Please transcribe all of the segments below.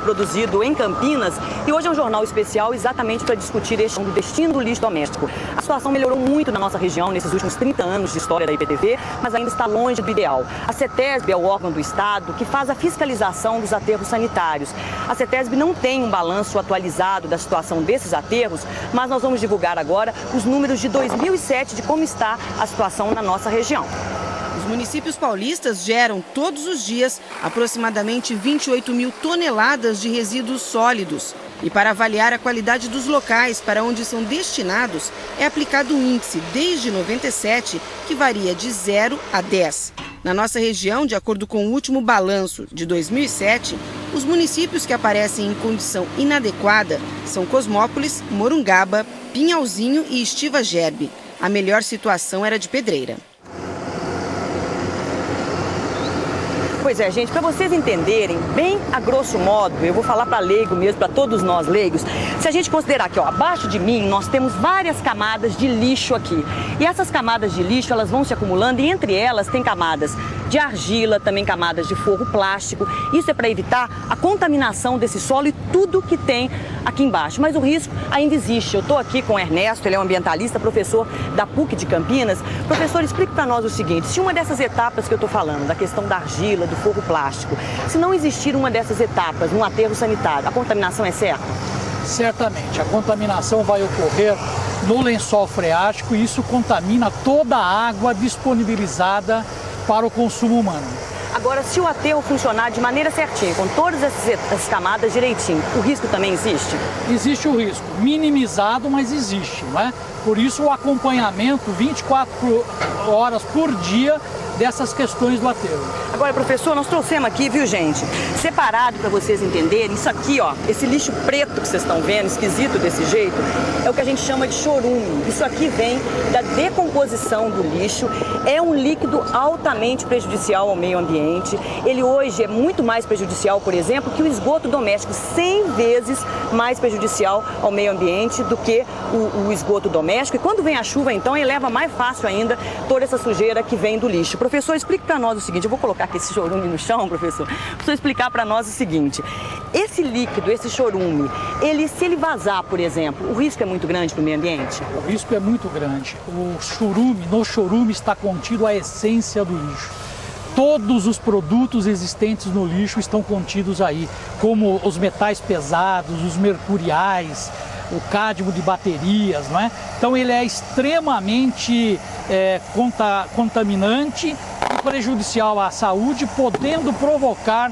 produzido em Campinas e hoje é um jornal especial exatamente para discutir o destino do lixo doméstico. A situação melhorou muito na nossa região nesses últimos 30 anos de história da IPTV, mas ainda está longe do ideal. A CETESB é o órgão do Estado que faz a fiscalização dos aterros sanitários. A CETESB não tem um balanço atualizado da situação desses aterros, mas nós vamos divulgar agora os números de 2007 de como está a situação na nossa região. Os municípios paulistas geram todos os dias aproximadamente 28 mil toneladas de resíduos sólidos. E para avaliar a qualidade dos locais para onde são destinados, é aplicado um índice desde 97 que varia de 0 a 10. Na nossa região, de acordo com o último balanço de 2007, os municípios que aparecem em condição inadequada são Cosmópolis, Morungaba, Pinhalzinho e Estiva Gerbe. A melhor situação era de Pedreira. Pois é, gente, para vocês entenderem, bem a grosso modo, eu vou falar para leigo mesmo, para todos nós leigos, se a gente considerar que, abaixo de mim, nós temos várias camadas de lixo aqui. E essas camadas de lixo, elas vão se acumulando e entre elas tem camadas de argila, também camadas de forro plástico. Isso é para evitar a contaminação desse solo e tudo que tem aqui embaixo. Mas o risco ainda existe. Eu estou aqui com o Ernesto, ele é um ambientalista, professor da PUC de Campinas. Professor, explique para nós o seguinte, se uma dessas etapas que eu estou falando, da questão da argila, do forro plástico, se não existir uma dessas etapas no aterro sanitário, a contaminação é certa? Certamente, a contaminação vai ocorrer no lençol freático e isso contamina toda a água disponibilizada para o consumo humano. Agora, se o aterro funcionar de maneira certinha, com todas essas camadas direitinho, o risco também existe? Existe o risco, minimizado, mas existe, não é? Por isso o acompanhamento 24 horas por dia dessas questões do aterro. Agora, professor, nós trouxemos aqui, viu, gente, separado para vocês entenderem, isso aqui, esse lixo preto que vocês estão vendo, esquisito desse jeito, é o que a gente chama de chorume. Isso aqui vem da decomposição do lixo, é um líquido altamente prejudicial ao meio ambiente. Ele hoje é muito mais prejudicial, por exemplo, que o esgoto doméstico, 100 vezes mais prejudicial ao meio ambiente do que o esgoto doméstico. E quando vem a chuva, então, eleva mais fácil ainda toda essa sujeira que vem do lixo. Professor, explique para nós o seguinte, eu vou colocar aqui esse chorume no chão, professor, para você explicar para nós o seguinte, esse líquido, esse chorume, se ele vazar, por exemplo, o risco é muito grande para o meio ambiente? O risco é muito grande. No chorume está contido a essência do lixo. Todos os produtos existentes no lixo estão contidos aí, como os metais pesados, os mercuriais, o cádmio de baterias, não é? Então ele é extremamente contaminante e prejudicial à saúde, podendo provocar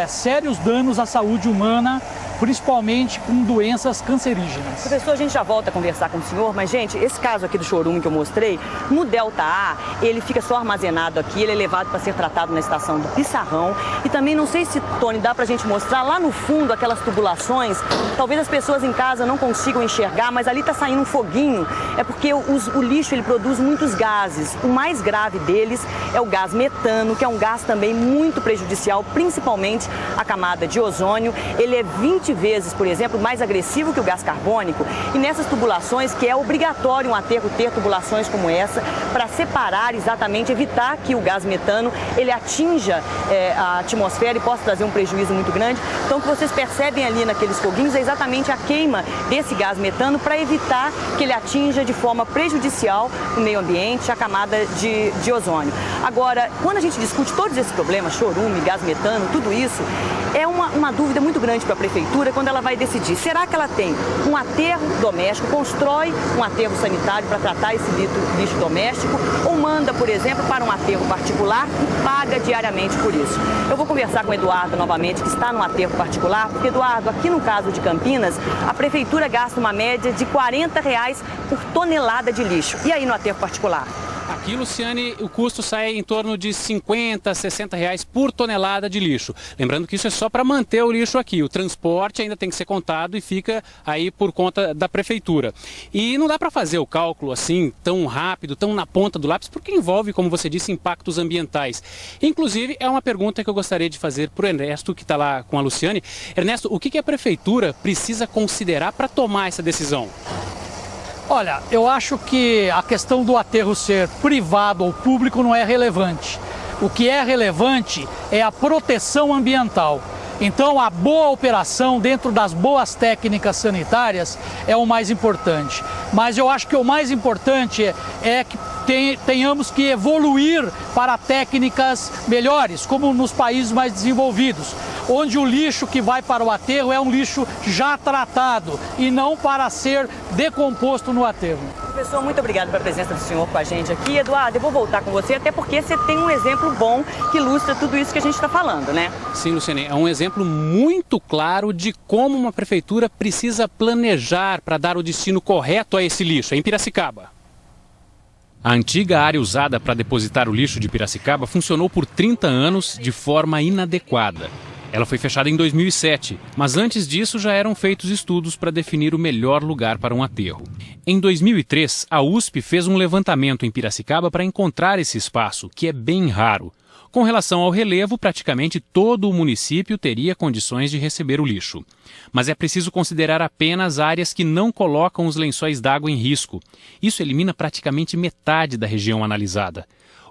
sérios danos à saúde humana, principalmente com doenças cancerígenas. Professor, a gente já volta a conversar com o senhor, mas, gente, esse caso aqui do chorume que eu mostrei, no Delta A, ele fica só armazenado aqui, ele é levado para ser tratado na estação do Pissarrão. E também, não sei se, Tony, dá pra gente mostrar lá no fundo aquelas tubulações, talvez as pessoas em casa não consigam enxergar, mas ali tá saindo um foguinho, é porque o lixo, ele produz muitos gases. O mais grave deles é o gás metano, que é um gás também muito prejudicial, principalmente a camada de ozônio. Ele é 20 vezes, por exemplo, mais agressivo que o gás carbônico. E nessas tubulações, que é obrigatório um aterro ter tubulações como essa, para separar exatamente, evitar que o gás metano ele atinja a atmosfera e possa trazer um prejuízo muito grande. Então, o que vocês percebem ali naqueles foguinhos é exatamente a queima desse gás metano para evitar que ele atinja de forma prejudicial o meio ambiente, a camada de ozônio. Agora, quando a gente discute todos esses problemas, chorume, gás metano, tudo isso, é uma dúvida muito grande para a prefeitura quando ela vai decidir. Será que ela tem um aterro doméstico, constrói um aterro sanitário para tratar esse lixo doméstico ou manda, por exemplo, para um aterro particular e paga diariamente por isso? Eu vou conversar com o Eduardo novamente, que está no aterro particular, porque, Eduardo, aqui no caso de Campinas, a prefeitura gasta uma média de R$40 por tonelada de lixo. E aí no aterro particular? Aqui, Luciane, o custo sai em torno de R$50, R$60 por tonelada de lixo. Lembrando que isso é só para manter o lixo aqui. O transporte ainda tem que ser contado e fica aí por conta da prefeitura. E não dá para fazer o cálculo assim, tão rápido, tão na ponta do lápis, porque envolve, como você disse, impactos ambientais. Inclusive, é uma pergunta que eu gostaria de fazer para o Ernesto, que está lá com a Luciane. Ernesto, o que a prefeitura precisa considerar para tomar essa decisão? Olha, eu acho que a questão do aterro ser privado ou público não é relevante. O que é relevante é a proteção ambiental. Então, a boa operação dentro das boas técnicas sanitárias é o mais importante. Mas eu acho que o mais importante é que tenhamos que evoluir para técnicas melhores, como nos países mais desenvolvidos, onde o lixo que vai para o aterro é um lixo já tratado e não para ser decomposto no aterro. Professor, muito obrigado pela presença do senhor com a gente aqui. Eduardo, eu vou voltar com você, até porque você tem um exemplo bom que ilustra tudo isso que a gente está falando, né? Sim, Luciane, é um exemplo muito claro de como uma prefeitura precisa planejar para dar o destino correto a esse lixo, em Piracicaba. A antiga área usada para depositar o lixo de Piracicaba funcionou por 30 anos de forma inadequada. Ela foi fechada em 2007, mas antes disso já eram feitos estudos para definir o melhor lugar para um aterro. Em 2003, a USP fez um levantamento em Piracicaba para encontrar esse espaço, que é bem raro. Com relação ao relevo, praticamente todo o município teria condições de receber o lixo. Mas é preciso considerar apenas áreas que não colocam os lençóis d'água em risco. Isso elimina praticamente metade da região analisada.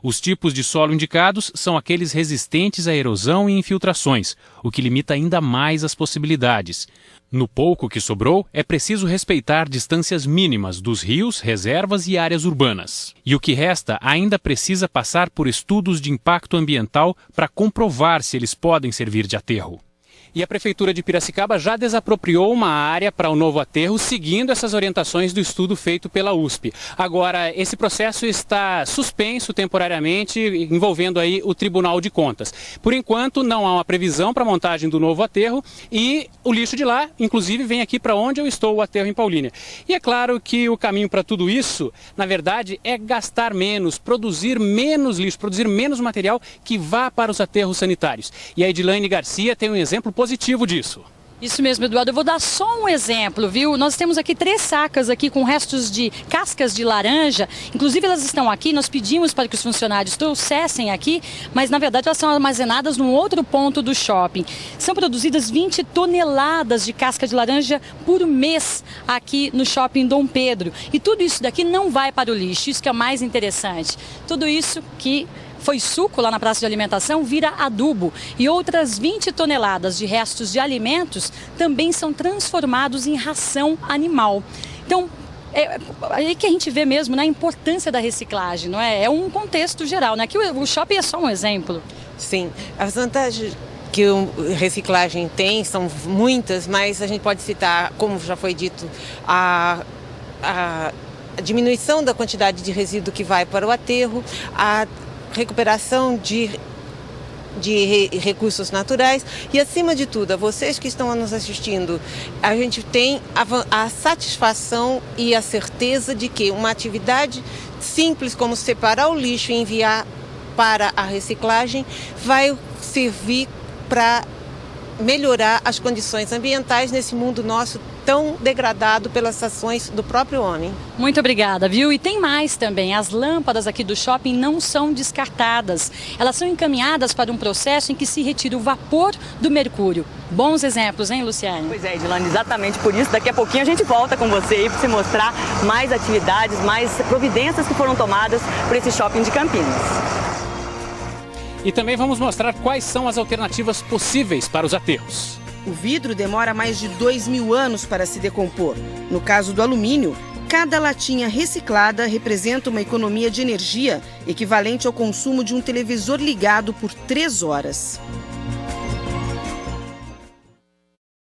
Os tipos de solo indicados são aqueles resistentes à erosão e infiltrações, o que limita ainda mais as possibilidades. No pouco que sobrou, é preciso respeitar distâncias mínimas dos rios, reservas e áreas urbanas. E o que resta ainda precisa passar por estudos de impacto ambiental para comprovar se eles podem servir de aterro. E a Prefeitura de Piracicaba já desapropriou uma área para o novo aterro, seguindo essas orientações do estudo feito pela USP. Agora, esse processo está suspenso temporariamente, envolvendo aí o Tribunal de Contas. Por enquanto, não há uma previsão para a montagem do novo aterro e o lixo de lá, inclusive, vem aqui para onde eu estou, o aterro em Paulínia. E é claro que o caminho para tudo isso, na verdade, é gastar menos, produzir menos lixo, produzir menos material que vá para os aterros sanitários. E a Edilane Garcia tem um exemplo positivo disso. Isso mesmo, Eduardo. Eu vou dar só um exemplo, viu? Nós temos aqui 3 sacas aqui com restos de cascas de laranja. Inclusive, elas estão aqui. Nós pedimos para que os funcionários trouxessem aqui, mas, na verdade, elas são armazenadas num outro ponto do shopping. São produzidas 20 toneladas de casca de laranja por mês aqui no shopping Dom Pedro. E tudo isso daqui não vai para o lixo. Isso que é o mais interessante. Tudo isso que foi suco lá na praça de alimentação, vira adubo. E outras 20 toneladas de restos de alimentos também são transformados em ração animal. Então, é aí que a gente vê mesmo, né, a importância da reciclagem, não é? É um contexto geral, né? Aqui o shopping é só um exemplo. Sim, as vantagens que a reciclagem tem são muitas, mas a gente pode citar, como já foi dito, a diminuição da quantidade de resíduo que vai para o aterro, a recuperação de recursos naturais e, acima de tudo, a vocês que estão nos assistindo, a gente tem a satisfação e a certeza de que uma atividade simples como separar o lixo e enviar para a reciclagem vai servir para melhorar as condições ambientais nesse mundo nosso tão degradado pelas ações do próprio homem. Muito obrigada, viu? E tem mais também. As lâmpadas aqui do shopping não são descartadas. Elas são encaminhadas para um processo em que se retira o vapor do mercúrio. Bons exemplos, hein, Luciane? Pois é, Edilane, exatamente por isso. Daqui a pouquinho a gente volta com você aí para você mostrar mais atividades, mais providências que foram tomadas por esse shopping de Campinas. E também vamos mostrar quais são as alternativas possíveis para os aterros. O vidro demora mais de 2.000 anos para se decompor. No caso do alumínio, cada latinha reciclada representa uma economia de energia equivalente ao consumo de um televisor ligado por 3 horas.